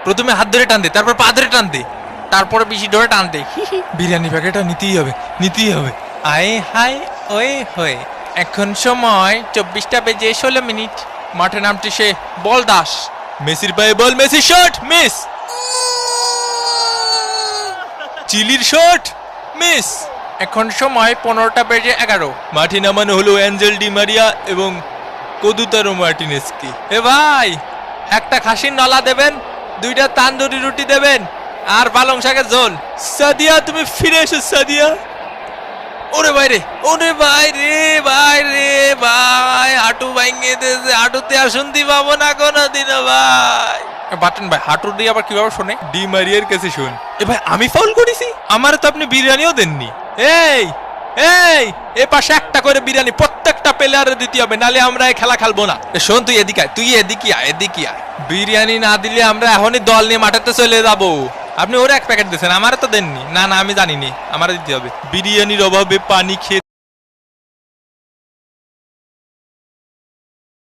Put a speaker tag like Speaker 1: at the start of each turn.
Speaker 1: প্রথমে হাত ধরে টান দে, তারপর পা ধরে টান দে, তারপরে বেশি ধরে টান দে। বিরিয়ানি প্যাকেটটা নিতেই হবে, নিতেই হবে। আয় হায় ওয়ে হয়ে, এখন সময় 24:16 মাঠে নামটি সে বল দাস। মেসির পায়ে বল, মেসি শট মিস, চিলির শট মিস। এখন সময় 15:11 মাঠে নামানো হলো অ্যাঞ্জেল ডি মারিয়া এবং কদুতারো মার্টিনেজকে। এ ভাই, একটা খাসির নলা দেবেন, 2টা তান্দুরি রুটি দেবেন আর পালং শাকের ঝোল। সাদিয়া তুমি ফিরে এসো সাদিয়া। ওরে ভাই রে, ওরে ভাই রে, ভাই রে ভাই, হাঁটু ভাঙিয়ে দিয়েছে, হাঁটুতে আর শুনতে পাবো না কোনোদিনও ভাই। বাটন ভাই, হাঁটু দিয়ে আবার কিভাবে শোনে? ডি মারিয়ার কাছে শুন। এ ভাই, আমি ফাউল করেছি? আমারে তো আপনি বিরিয়ানিও দেননি। এই এই, এ পাশে একটা করে বিরিয়ানি প্রত্যেকটা প্লেয়ারে দিতে হবে, নালে আমরা এই খেলা খেলবো না। শোন, তুই এদিকে আয়, তুই এদিকে আয়, এদিকে আয়। বিরিয়ানি না দিলে আমরা এখনই দল নিয়ে মাঠেতে চলে যাবো। আপনি ওরা 1 প্যাকেট দিয়েছেন, আমারে তো দেননি। না না, আমি জানিনি, আমারে দিতে হবে। বিরিয়ানির অভাবে পানি খেয়ে